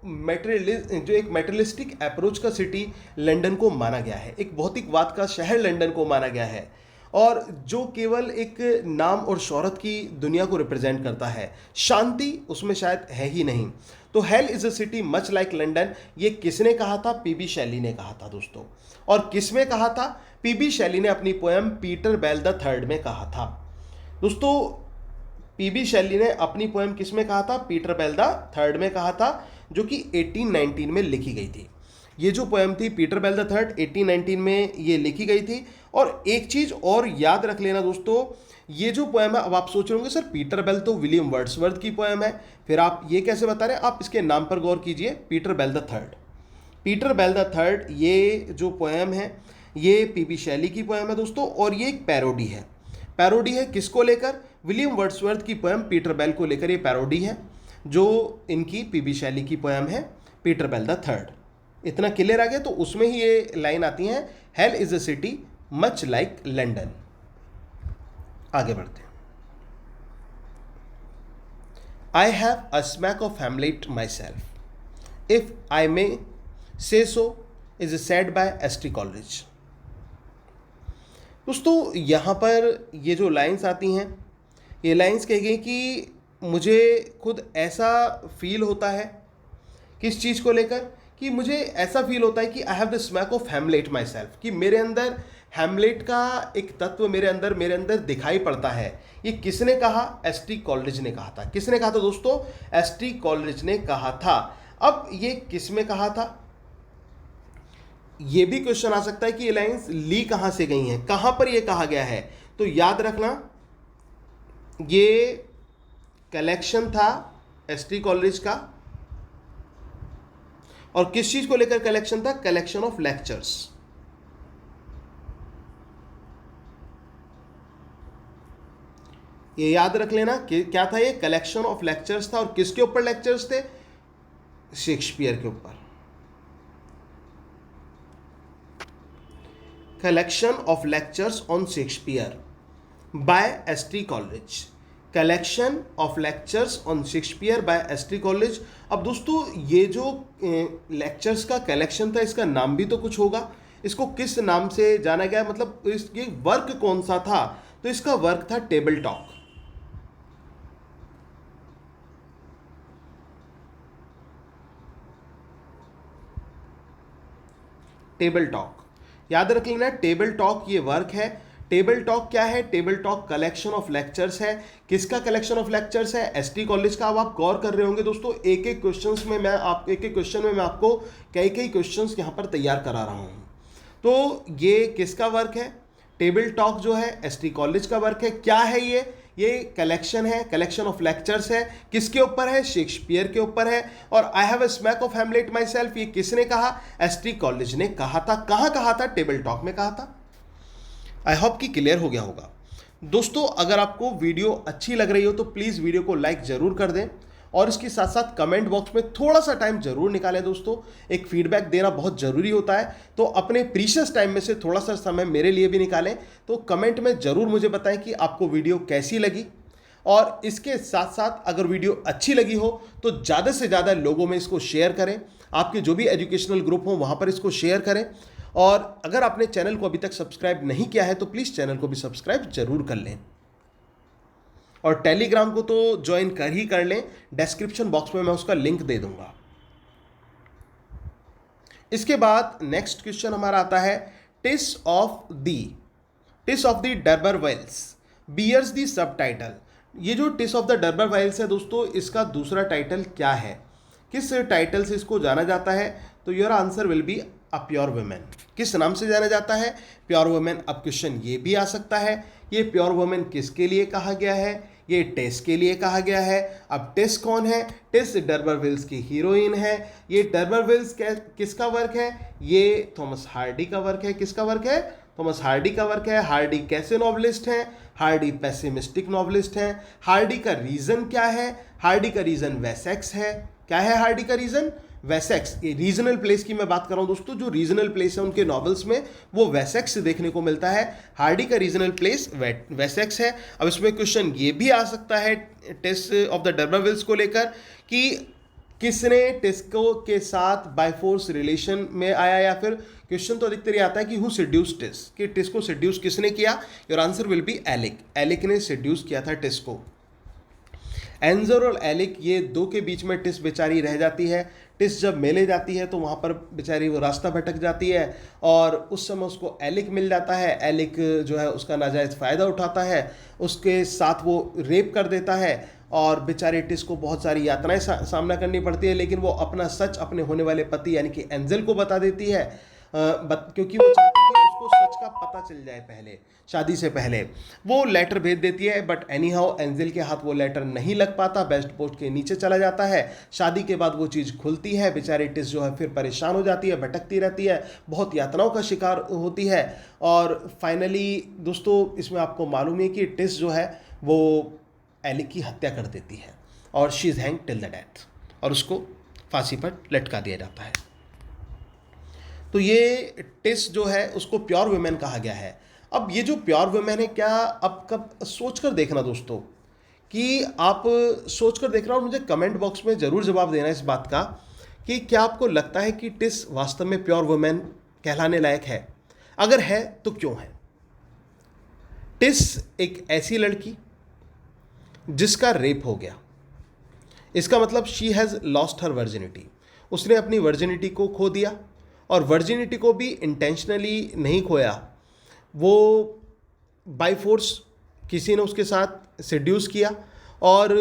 जो एक मेटेरियलिस्टिक अप्रोच का सिटी लंदन को माना गया है, एक भौतिकवाद का शहर लंदन को माना गया है, और जो केवल एक नाम और शोहरत की दुनिया को रिप्रेजेंट करता है, शांति उसमें शायद है ही नहीं। तो hello is a city much like London, ये किसने कहा था? P.B. शैली ने कहा था दोस्तों। और किस में कहा था? P.B. शैली ने अपनी poem Peter Bell the Third में कहा था दोस्तों। P.B. शैली ने अपनी पोएम किस में कहा था? पीटर बेल द थर्ड में कहा था, जो कि 1819 में लिखी गई थी। ये जो पोएम थी पीटर बेल द थर्ड, 1819 में ये लिखी गई थी। और एक चीज़ और याद रख लेना दोस्तों, ये जो पोएम है, अब आप सोच रहे होंगे सर पीटर बेल तो विलियम वर्ड्सवर्थ की पोएम है, फिर आप ये कैसे बता रहे हैं? आप इसके नाम पर गौर कीजिए, Peter Bell the Third. Peter Bell the Third ये जो पोएम है, ये P.B. शैली की पोएम है दोस्तों, और ये एक पैरोडी है। पैरोडी है किसको लेकर? विलियम वर्ड्सवर्थ की पोएम पीटर बेल को लेकर ये पैरोडी है, जो इनकी P.B. शैली की पोएम है पीटर बेल द थर्ड। इतना क्लियर आ गया? तो उसमें ही ये लाइन आती है, hell is a city much like London. आगे बढ़ते हैं। I have a smack of Hamlet myself if I may say so is said by S T. Coleridge. दोस्तों यहाँ पर ये जो लाइंस आती हैं, ये लाइंस कही गई कि मुझे खुद ऐसा फील होता है, किस चीज़ को लेकर, कि मुझे ऐसा फील होता है कि I have the smack of Hamlet my self, कि मेरे अंदर हैमलेट का एक तत्व मेरे अंदर दिखाई पड़ता है। ये किसने कहा? एस.टी. कॉलरिज ने कहा था। किसने कहा था दोस्तों? एस.टी. कॉलरिज ने कहा था। अब ये किस में कहा था? ये भी क्वेश्चन आ सकता है कि ये लाइंस ली कहां से गई हैं, कहां पर ये कहा गया है। तो याद रखना, ये कलेक्शन था एस.टी. कॉलरिज का, और किस चीज को लेकर कलेक्शन था? Collection of lectures. ये याद रख लेना कि क्या था, ये कलेक्शन ऑफ लेक्चर्स था। और किसके ऊपर लेक्चर्स थे? शेक्सपियर के ऊपर। Collection of lectures on Shakespeare by S T. Coleridge. Collection of lectures on Shakespeare by S T. Coleridge. अब दोस्तों ये जो लेक्चर्स का कलेक्शन था, इसका नाम भी तो कुछ होगा। इसको किस नाम से जाना गया, मतलब ये वर्क कौन सा था? तो इसका वर्क था टेबल टॉक। टेबल टॉक याद रख लेना, टेबल टॉक ये वर्क है। टेबल टॉक क्या है? Table talk collection of lectures है। किसका कलेक्शन ऑफ लेक्चर्स है? एस.टी. कॉलरिज का। अब आप गौर कर रहे होंगे दोस्तों, एक एक क्वेश्चन में मैं आपको कई क्वेश्चंस यहाँ पर तैयार करा रहा हूँ। तो ये किसका वर्क है? टेबल टॉक जो है एस.टी. कॉलरिज का वर्क है। क्या है ये कलेक्शन है, कलेक्शन ऑफ लेक्चर्स है। किसके ऊपर है? शेक्सपियर के ऊपर है। और आई have a smack of Hamlet my self, ये किसने कहा? एस.टी. कॉलरिज ने कहा था। कहाँ कहा था? टेबल टॉक में कहा था। आई होप कि क्लियर हो गया होगा। दोस्तों अगर आपको वीडियो अच्छी लग रही हो तो प्लीज़ वीडियो को लाइक ज़रूर कर दें, और इसके साथ साथ कमेंट बॉक्स में थोड़ा सा टाइम ज़रूर निकालें। दोस्तों एक फीडबैक देना बहुत ज़रूरी होता है, तो अपने प्रीशियस टाइम में से थोड़ा सा समय मेरे लिए भी निकालें। तो कमेंट में ज़रूर मुझे बताएं कि आपको वीडियो कैसी लगी, और इसके साथ साथ अगर वीडियो अच्छी लगी हो तो ज़्यादा से ज़्यादा लोगों में इसको शेयर करें। आपके जो भी एजुकेशनल ग्रुप हो वहाँ पर इसको शेयर करें। और अगर आपने चैनल को अभी तक सब्सक्राइब नहीं किया है तो प्लीज़ चैनल को भी सब्सक्राइब जरूर कर लें, और टेलीग्राम को तो ज्वाइन कर लें। डिस्क्रिप्शन बॉक्स में मैं उसका लिंक दे दूंगा। इसके बाद नेक्स्ट क्वेश्चन हमारा आता है, tis of the Durbar Wells bears the subtitle. ये जो tis of the Durbar Wells है दोस्तों, इसका दूसरा टाइटल क्या है? किस टाइटल से इसको जाना जाता है? तो your answer will be a pure women. किस नाम से जाना जाता है? Pure women. अब क्वेश्चन ये भी आ सकता है, ये प्योर वुमेन किसके लिए कहा गया है? ये टेस के लिए कहा गया है। अब टेस कौन है? टेस डर्बरविल्स की हीरोइन है। ये डर्बरविल्स किसका वर्क है? ये थॉमस हार्डी का वर्क है। किसका वर्क है? थॉमस हार्डी का वर्क है। हार्डी कैसे नॉवलिस्ट हैं? हार्डी पेसिमिस्टिक नॉवलिस्ट हैं। हार्डी का रीजन क्या है? हार्डी का रीजन वेसेक्स है। क्या है हार्डी का रीजन? वेसेक्स। ये रीजनल प्लेस की मैं बात कर रहा हूं दोस्तों, जो रीजनल प्लेस है उनके नॉवेल्स में वो वेसेक्स देखने को मिलता है। हार्डी का रीजनल प्लेस वेसेक्स है। अब इसमें क्वेश्चन ये भी आ सकता है टेस ऑफ द डर्बरविल्स को लेकर कि किसने टेस्को के साथ बाय फोर्स रिलेशन में आया, या फिर क्वेश्चन तो अधिकतर ये आता है कि हु सेड्यूस टेस, कि टेस को सेड्यूस किसने किया? Your answer will be Alec. Alec ने सेड्यूस किया था टेस को। एंजर और एलिक ये दो के बीच में टिस बेचारी रह जाती है। टिस जब मेले जाती है तो वहाँ पर बेचारी वो रास्ता भटक जाती है, और उस समय उसको एलिक मिल जाता है। एलिक जो है उसका नाजायज़ फ़ायदा उठाता है, उसके साथ वो रेप कर देता है, और बेचारे टिस को बहुत सारी यातनाएं सामना करनी पड़ती है। लेकिन वो अपना सच अपने होने वाले पति यानी कि एंजल को बता देती है, क्योंकि वो चाहती है उसको सच का पता चल जाए पहले, शादी से पहले। वो लेटर भेज देती है, बट एनी हाउ एंजल के हाथ वो लेटर नहीं लग पाता, बेस्ट पोस्ट के नीचे चला जाता है। शादी के बाद वो चीज़ खुलती है, बेचारी टिस जो है फिर परेशान हो जाती है, भटकती रहती है, बहुत यातनाओं का शिकार होती है। और फाइनली दोस्तों इसमें आपको मालूम है कि टिस जो है वो एलिक की हत्या कर देती है, और she is hang till the death, और उसको फांसी पर लटका दिया जाता है। तो ये टिस जो है उसको प्योर वुमेन कहा गया है। अब ये जो प्योर वुमेन है, क्या अब कब सोच कर देखना दोस्तों, कि आप सोच कर देख रहे हो और मुझे कमेंट बॉक्स में ज़रूर जवाब देना इस बात का कि क्या आपको लगता है कि टिस वास्तव में प्योर वुमेन कहलाने लायक है? अगर है तो क्यों है? टिस एक ऐसी लड़की जिसका रेप हो गया, इसका मतलब she has lost her virginity, उसने अपनी वर्जिनिटी को खो दिया, और वर्जिनिटी को भी इंटेंशनली नहीं खोया, वो बाय फोर्स किसी ने उसके साथ सेड्यूस किया और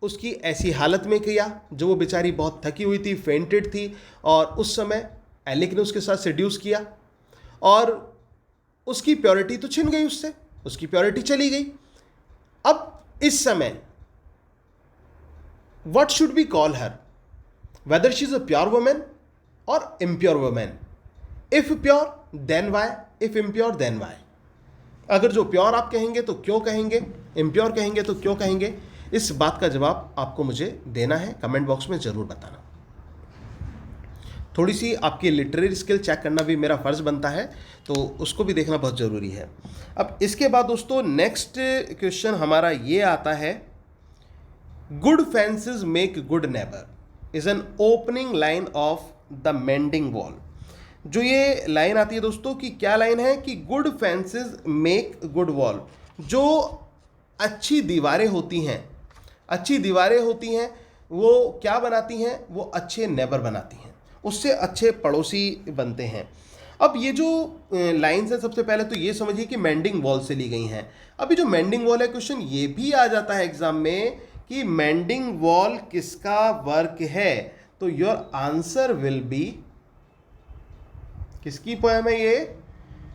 उसकी ऐसी हालत में किया जो वो बेचारी बहुत थकी हुई थी, फेंटेड थी, और उस समय एलिक ने उसके साथ सेड्यूस किया और उसकी प्योरिटी तो छिन गई, उससे उसकी प्योरिटी चली गई। अब इस समय what should we call her? Whether she's a pure woman or impure woman? If pure, then why? If impure, then why? अगर जो प्योर आप कहेंगे तो क्यों कहेंगे, इम्प्योर कहेंगे तो क्यों कहेंगे, इस बात का जवाब आपको मुझे देना है, कमेंट बॉक्स में ज़रूर बताना। थोड़ी सी आपकी लिटरेरी स्किल चेक करना भी मेरा फ़र्ज़ बनता है, तो उसको भी देखना बहुत ज़रूरी है। अब इसके बाद दोस्तों नेक्स्ट क्वेश्चन हमारा ये आता है, good fences make good neighbour is an opening line of the mending wall. जो ये लाइन आती है दोस्तों, कि क्या लाइन है कि good fences make good wall, जो अच्छी दीवारें होती हैं, अच्छी दीवारें होती हैं वो क्या बनाती हैं, वो अच्छे नेबर बनाती हैं, उससे अच्छे पड़ोसी बनते हैं। अब ये जो लाइन्स हैं, सबसे पहले तो ये समझिए कि मेंडिंग वॉल से ली गई हैं। अभी जो मेंडिंग वॉल है, क्वेश्चन ये भी आ जाता है एग्जाम में कि मेंडिंग वॉल किसका वर्क है, तो योर आंसर विल बी, किसकी पोएम है ये?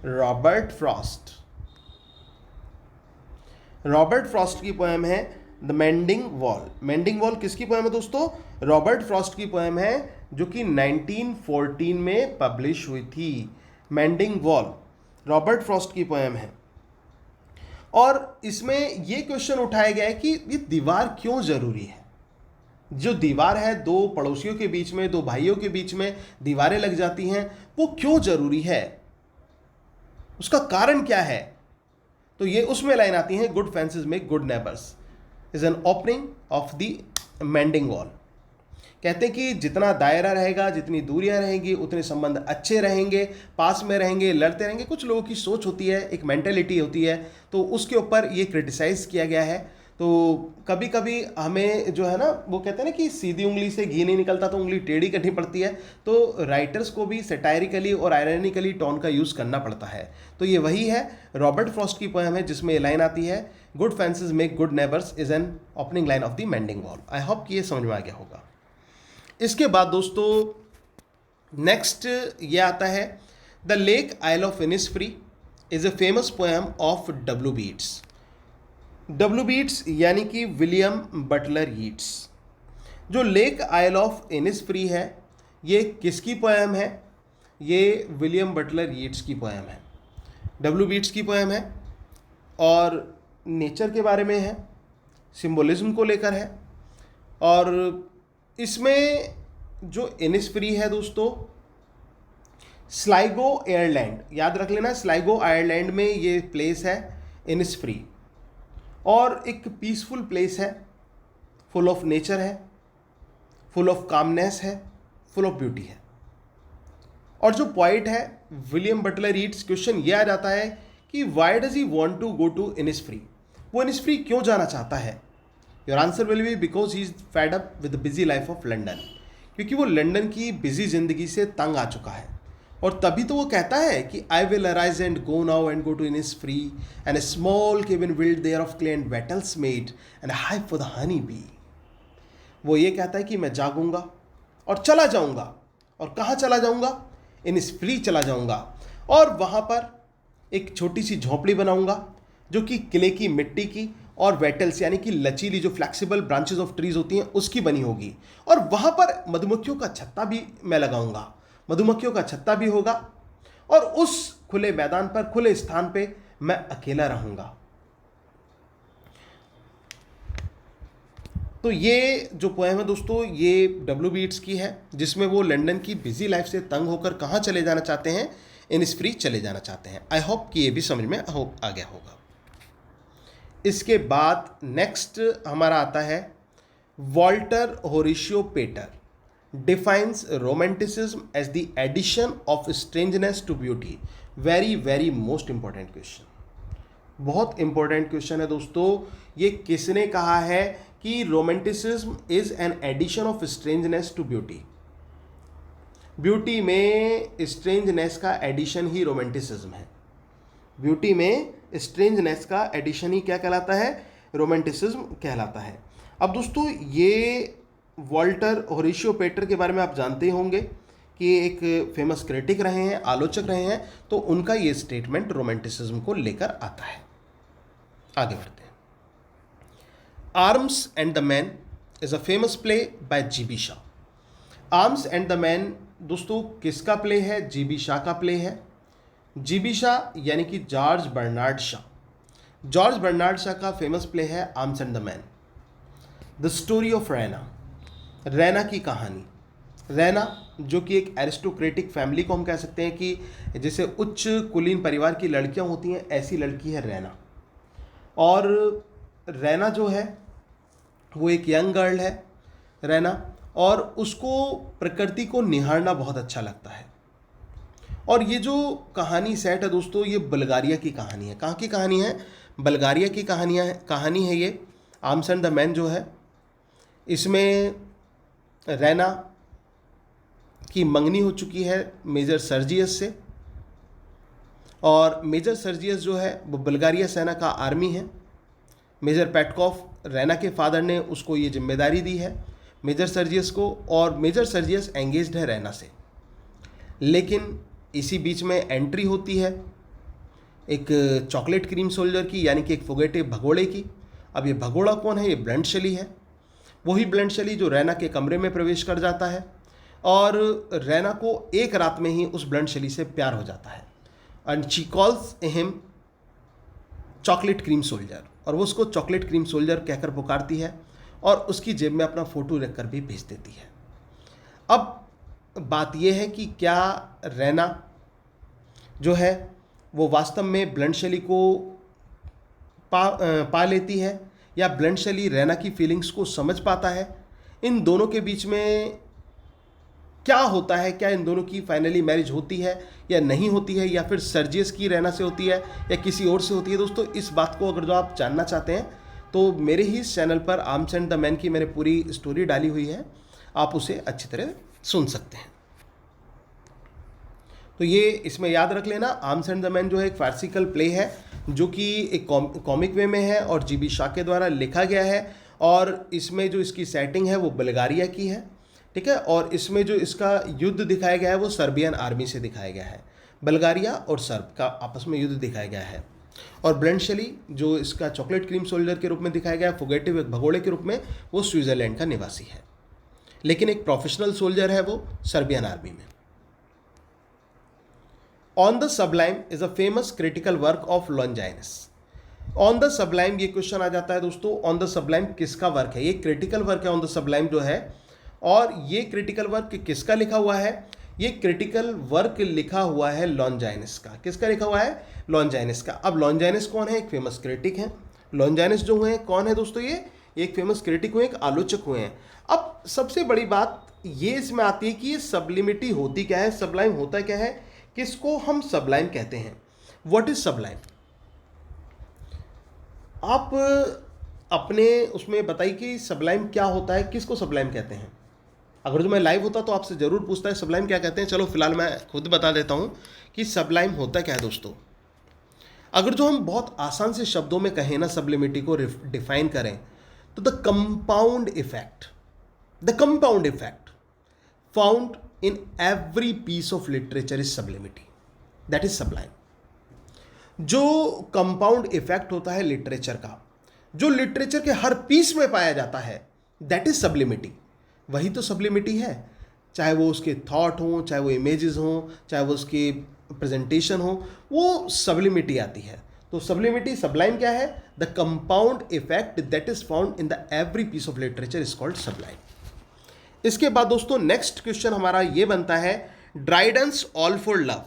Robert Frost. रॉबर्ट फ्रॉस्ट की पोएम है the mending wall. Mending wall किसकी पोएम है दोस्तों? रॉबर्ट फ्रॉस्ट की पोएम है, जो कि 1914 में पब्लिश हुई थी। मेंडिंग वॉल रॉबर्ट फ्रॉस्ट की पोएम है, और इसमें ये क्वेश्चन उठाया गया है कि ये दीवार क्यों जरूरी है। जो दीवार है, दो पड़ोसियों के बीच में, दो भाइयों के बीच में दीवारें लग जाती हैं, वो क्यों जरूरी है, उसका कारण क्या है? तो ये उसमें लाइन आती है, good fences make good neighbours is an opening of the mending wall. कहते हैं कि जितना दायरा रहेगा, जितनी दूरियां रहेंगी, उतने संबंध अच्छे रहेंगे, पास में रहेंगे, लड़ते रहेंगे। कुछ लोगों की सोच होती है, एक मेंटेलिटी होती है, तो उसके ऊपर ये क्रिटिसाइज किया गया है। तो कभी कभी हमें जो है ना, वो कहते हैं ना कि सीधी उंगली से घी नहीं निकलता, तो उंगली टेढ़ी करनी पड़ती है। तो राइटर्स को भी सैटायरिकली और आयरनिकली टोन का यूज़ करना पड़ता है। तो ये वही है, रॉबर्ट फ्रॉस्ट की पोएम है जिसमें ये लाइन आती है, good fences make good neighbours is an opening line of the mending wall. I hope कि ये समझ में आ गया होगा। इसके बाद दोस्तों नेक्स्ट ये आता है, the Lake Isle of Innisfree is a famous poem of W B Yeats. W B Yeats यानी कि विलियम बटलर येट्स। जो लेक आइल ऑफ इनिसफ्री है, ये किसकी पोएम है? ये विलियम बटलर येट्स की पोएम है, डब्ल्यू बी येट्स की पोएम है, और नेचर के बारे में है, सिंबोलिज्म को लेकर है। और इसमें जो इनिसफ्री है दोस्तों, स्लाइगो आयरलैंड, याद रख लेना, स्लाइगो आयरलैंड में ये प्लेस है इनिसफ्री, और एक पीसफुल प्लेस है, फुल ऑफ नेचर है, फुल ऑफ कामनेस है, फुल ऑफ ब्यूटी है। और जो पॉइट है विलियम बटलर येट्स, क्वेश्चन ये आ जाता है कि why does he want to go to Innisfree, वो इनिसफ्री क्यों जाना चाहता है? Your answer will be because he is fed up with the busy life of London, क्योंकि वो लंदन की बिजी जिंदगी से तंग आ चुका है। और तभी तो वो कहता है कि I will arise and go now and go to Innisfree and a small cabin build there of clay and wattles made and hive for the honey bee. वो ये कहता है कि मैं जागूंगा और चला जाऊंगा, और कहाँ चला जाऊंगा? इनिसफ्री चला जाऊंगा, और वहाँ पर एक छोटी सी झोंपड़ी बनाऊंगा जो कि किले की मिट्टी की और वेटल्स यानी कि लचीली जो फ्लेक्सिबल ब्रांचेस ऑफ ट्रीज होती हैं उसकी बनी होगी, और वहाँ पर मधुमक्खियों का छत्ता भी मैं लगाऊंगा, मधुमक्खियों का छत्ता भी होगा, और उस खुले मैदान पर, खुले स्थान पे मैं अकेला रहूंगा। तो ये जो पोएम है दोस्तों, ये डब्ल्यू बी येट्स की है, जिसमें वो लंदन की बिजी लाइफ से तंग होकर कहाँ चले जाना चाहते हैं, इनिस्फ्री चले जाना चाहते हैं। आई होप कि ये भी समझ में आ गया होगा। इसके बाद नेक्स्ट हमारा आता है Walter Horatio Pater defines romanticism as the addition of strangeness to beauty. Very very most important question, बहुत इंपॉर्टेंट क्वेश्चन है दोस्तों। ये किसने कहा है कि romanticism is an addition of strangeness to beauty? Beauty में स्ट्रेंजनेस का एडिशन ही रोमांटिसिज्म है। ब्यूटी में स्ट्रेंजनेस का एडिशन ही क्या कहलाता है? रोमांटिसिज्म कहलाता है। अब दोस्तों ये वॉल्टर होरेशियो पेटर के बारे में आप जानते होंगे कि ये एक फेमस क्रिटिक रहे हैं, आलोचक रहे हैं, तो उनका ये स्टेटमेंट रोमांटिसिज्म को लेकर आता है। आगे बढ़ते हैं। Arms and the man is a famous play by GB Shah. Arms and the man दोस्तों किसका प्ले है? जीबी शाह का प्ले है। जीबी शाह यानी कि George Bernard Shaw. George Bernard Shaw का फेमस प्ले है Arms and the Man. The story of Raina, Raina की कहानी। रैना जो कि एक एरिस्टोक्रेटिक फैमिली को हम कह सकते हैं कि जैसे उच्च कुलीन परिवार की लड़कियां होती हैं, ऐसी लड़की है रैना। और रैना जो है वो एक यंग गर्ल है रैना, और उसको प्रकृति को निहारना बहुत अच्छा लगता है। और ये जो कहानी सेट है दोस्तों, ये बुल्गारिया की कहानी है। कहाँ की कहानी है? बुल्गारिया की कहानी है ये। आर्म्स एंड द मैन जो है, इसमें रैना की मंगनी हो चुकी है मेजर सर्जियस से, और मेजर सर्जियस जो है वो बुल्गारिया सेना का आर्मी है। मेजर पेटकॉफ, रैना के फादर ने उसको ये जिम्मेदारी दी है मेजर सर्जियस को, और मेजर सर्जियस एंगेज्ड है रैना से। लेकिन इसी बीच में एंट्री होती है एक चॉकलेट क्रीम सोल्जर की, यानी कि एक फुगेटे भगोड़े की। अब ये भगोड़ा कौन है? ये ब्लंट शली है, वही ब्लंट शली जो रैना के कमरे में प्रवेश कर जाता है, और रैना को एक रात में ही उस ब्लंट शली से प्यार हो जाता है। And she calls him chocolate cream soldier, और वो उसको चॉकलेट क्रीम सोल्जर कहकर पुकारती है, और उसकी जेब में अपना फ़ोटो रखकर भी भेज देती है। अब बात यह है कि क्या रैना जो है वो वास्तव में ब्लंट शली को पा लेती है, या ब्लंट शली रैना की फीलिंग्स को समझ पाता है? इन दोनों के बीच में क्या होता है? क्या इन दोनों की फाइनली मैरिज होती है या नहीं होती है, या फिर सर्जियस की रैना से होती है या किसी और से होती है? दोस्तों इस बात को अगर जो आप जानना चाहते हैं तो मेरे ही इस चैनल पर आर्म्स एंड द मैन की मैंने पूरी स्टोरी डाली हुई है, आप उसे अच्छी तरह सुन सकते हैं। तो ये इसमें याद रख लेना, आर्म्स एंड द मैन जो है एक फार्सिकल प्ले है जो कि एक कॉमिक वे में है और जीबी शाह के द्वारा लिखा गया है, और इसमें जो इसकी सेटिंग है वो बुल्गारिया की है, ठीक है। और इसमें जो इसका युद्ध दिखाया गया है वो सर्बियन आर्मी से दिखाया गया है। बुल्गारिया और सर्ब का आपस में युद्ध दिखाया गया है। और ब्लंट शली जो इसका चॉकलेट क्रीम सोल्जर के रूप में दिखाया गया है, फुगेटिव एक भगोड़े के रूप में, वो स्विट्ज़रलैंड का निवासी है, लेकिन एक प्रोफेशनल सोल्जर है वो सर्बियन आर्मी में। On the sublime is a famous critical work of Longinus. On the sublime ये क्वेश्चन आ जाता है दोस्तों, ऑन द सबलाइम किसका वर्क है? ये क्रिटिकल वर्क है ऑन द सबलाइम जो है, और ये क्रिटिकल वर्क किसका लिखा हुआ है? ये क्रिटिकल वर्क लिखा हुआ है लॉन्जाइनस का। किसका लिखा हुआ है? लॉन्जाइनस का। अब लॉन्जाइनस कौन है? एक फेमस क्रिटिक है। लॉन्जाइनस जो हुए कौन है दोस्तों? ये एक फेमस क्रिटिक हुए, एक आलोचक हुए हैं। अब सबसे बड़ी बात ये इसमें आती है कि ये सबलिमिटी होती क्या है, सबलाइम होता क्या है, किसको हम सबलाइम कहते हैं? What is Sublime? आप अपने उसमें बताइए कि सबलाइम क्या होता है, किसको सबलाइम कहते हैं? अगर जो मैं लाइव होता तो आपसे ज़रूर पूछता है सबलाइम क्या कहते हैं। चलो फिलहाल मैं खुद बता देता हूँ कि सबलाइम होता क्या है दोस्तों। अगर जो हम बहुत आसान से शब्दों में कहें ना सबलिमिटी को डिफाइन करें, तो the compound effect found in every piece of literature is sublimity, that is sublime. जो कंपाउंड इफेक्ट होता है लिटरेचर का, जो लिटरेचर के हर पीस में पाया जाता है, दैट इज सबलिमिटी। वही तो सबलिमिटी है, चाहे वो उसके थॉट हों, चाहे वो इमेजेस हों, चाहे वो उसकी प्रेजेंटेशन हो, वो सबलिमिटी आती है। तो सब्लिमिटी, सबलाइम क्या है? The compound effect that is found in the every piece of literature is called sublime. इसके बाद दोस्तों नेक्स्ट क्वेश्चन हमारा ये बनता है, Dryden's all for love.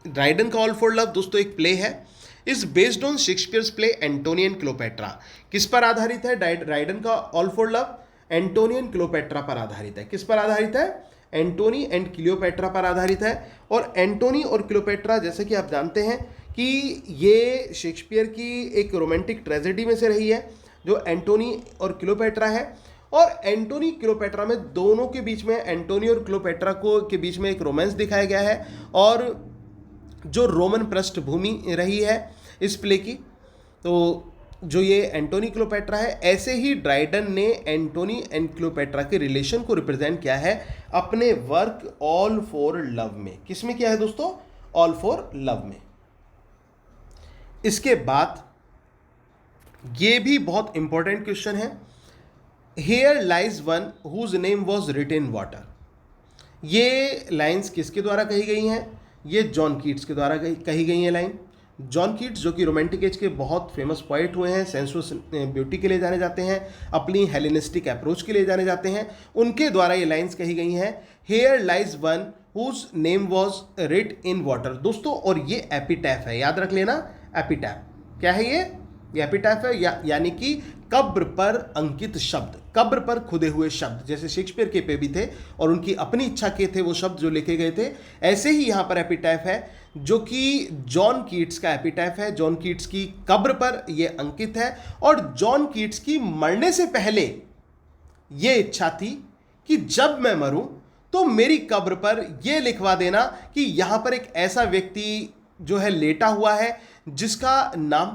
Dryden का ऑल फॉर लव दोस्तों एक प्ले है, is based on Shakespeare's play Antony and Cleopatra. किस पर आधारित है ड्राइडन का all for love? Antony and Cleopatra पर आधारित है। किस पर आधारित है? एंटोनी एंड क्लियोपेट्रा पर आधारित है। और एंटोनी और क्लियोपेट्रा जैसे कि आप जानते हैं कि ये शेक्सपियर की एक रोमांटिक ट्रेजेडी में से रही है, जो एंटोनी और क्लियोपेट्रा है। और एंटोनी क्लियोपेट्रा में दोनों के बीच में, एंटोनी और क्लियोपेट्रा को के बीच में एक रोमांस दिखाया गया है, और जो रोमन पृष्ठभूमि रही है इस प्ले की, तो जो ये एंटोनी क्लियोपेट्रा है, ऐसे ही ड्राइडन ने एंटोनी एंड क्लियोपेट्रा के रिलेशन को रिप्रेजेंट किया है अपने वर्क ऑल फॉर लव में। किसमें किया है दोस्तों? ऑल फॉर लव में। इसके बाद ये भी बहुत इंपॉर्टेंट क्वेश्चन है, here lies one whose name was written in water. ये लाइन्स किसके द्वारा कही गई हैं? ये जॉन कीट्स के द्वारा कही गई हैं लाइन। जॉन कीट्स जो कि रोमांटिक एज के बहुत फेमस पोइट हुए हैं, सेंसुअस ब्यूटी के लिए जाने जाते हैं, अपनी हेलेनिस्टिक अप्रोच के लिए जाने जाते हैं, उनके द्वारा ये लाइन्स कही गई हैं, here lies one whose name was writ in water. दोस्तों और ये एपिटैफ है, याद रख लेना, एपिटैफ क्या है? ये एपिटैफ है, यानी कि कब्र पर अंकित शब्द, कब्र पर खुदे हुए शब्द। जैसे शेक्सपियर के पे भी थे और उनकी अपनी इच्छा के थे वो शब्द जो लिखे गए थे, ऐसे ही यहाँ पर एपिटैफ है जो कि जॉन कीट्स का एपिटैफ है। जॉन कीट्स की कब्र पर यह अंकित है, और जॉन कीट्स की मरने से पहले ये इच्छा थी कि जब मैं मरूं तो मेरी कब्र पर यह लिखवा देना कि यहाँ पर एक ऐसा व्यक्ति जो है लेटा हुआ है जिसका नाम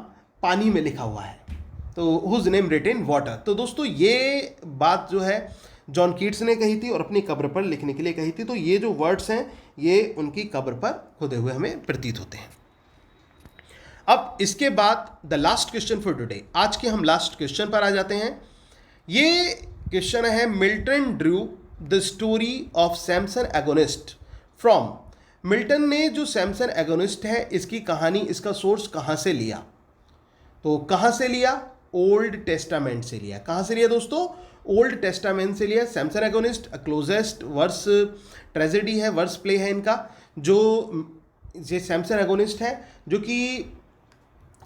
पानी में लिखा हुआ है, तो whose name written in water. तो दोस्तों ये बात जो है जॉन कीट्स ने कही थी और अपनी कब्र पर लिखने के लिए कही थी। तो ये जो वर्ड्स हैं ये उनकी कब्र पर खुदे हुए हमें प्रतीत होते हैं। अब इसके बाद the last question for today, आज के हम लास्ट क्वेश्चन पर आ जाते हैं। ये क्वेश्चन है, Milton Drew the story of Samson agonist from. Milton ने जो सैमसन एगोनिस्ट है इसकी कहानी, इसका सोर्स कहाँ से लिया? तो कहाँ से लिया? ओल्ड टेस्टामेंट से लिया। कहाँ से लिया दोस्तों? ओल्ड टेस्टामेंट से लिया। Samson Agonist closest verse tragedy है, वर्स प्ले है इनका। जो ये सैमसन एगोनिस्ट है जो कि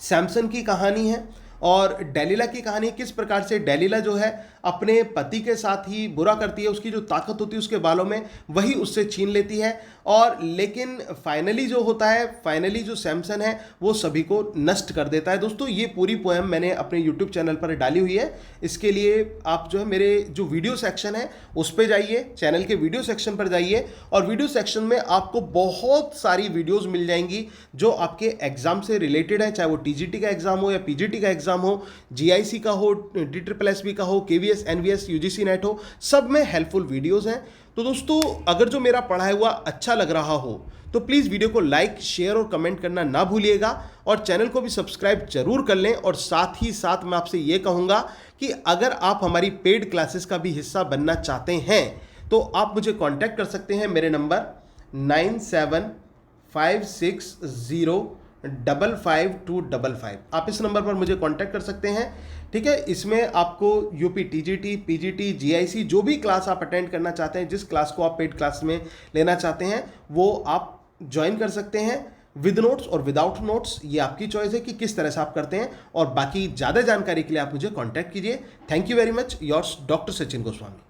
सैमसन की कहानी है और डेलिला की कहानी। किस प्रकार से डेलिला जो है अपने पति के साथ ही बुरा करती है, उसकी जो ताकत होती है उसके बालों में वही उससे छीन लेती है, और लेकिन फाइनली जो होता है, फाइनली जो सैमसन है वो सभी को नष्ट कर देता है। दोस्तों ये पूरी पोएम मैंने अपने यूट्यूब चैनल पर डाली हुई है, इसके लिए आप जो है मेरे जो वीडियो सेक्शन है उस पर जाइए, चैनल के वीडियो सेक्शन पर जाइए, और वीडियो सेक्शन में आपको बहुत सारी वीडियोज़ मिल जाएंगी जो आपके एग्जाम से रिलेटेड है, चाहे वो TGT का एग्जाम हो या PGT का एग्जाम हो, GIC का हो, DSSB का हो, KVS, NVS, UGC नेट हो, सब में हेल्पफुल वीडियोस हैं। तो दोस्तों अगर जो मेरा पढ़ाया हुआ अच्छा लग रहा हो तो प्लीज़ वीडियो को लाइक, शेयर और कमेंट करना ना भूलिएगा, और चैनल को भी सब्सक्राइब जरूर कर लें। और साथ ही साथ मैं आपसे ये कहूँगा कि अगर आप हमारी पेड क्लासेस का भी हिस्सा बनना चाहते हैं तो आप मुझे कॉन्टैक्ट कर सकते हैं। मेरे नंबर 9756055255, आप इस नंबर पर मुझे कांटेक्ट कर सकते हैं। ठीक है, इसमें आपको UP TGT, PGT, GIC जो भी क्लास आप अटेंड करना चाहते हैं, जिस क्लास को आप पेड क्लास में लेना चाहते हैं वो आप ज्वाइन कर सकते हैं, विद नोट्स और विदाउट नोट्स। ये आपकी चॉइस है कि किस तरह से आप करते हैं, और बाकी ज़्यादा जानकारी के लिए आप मुझे कॉन्टैक्ट कीजिए। Thank you very much, yours doctor Sachin Goswami.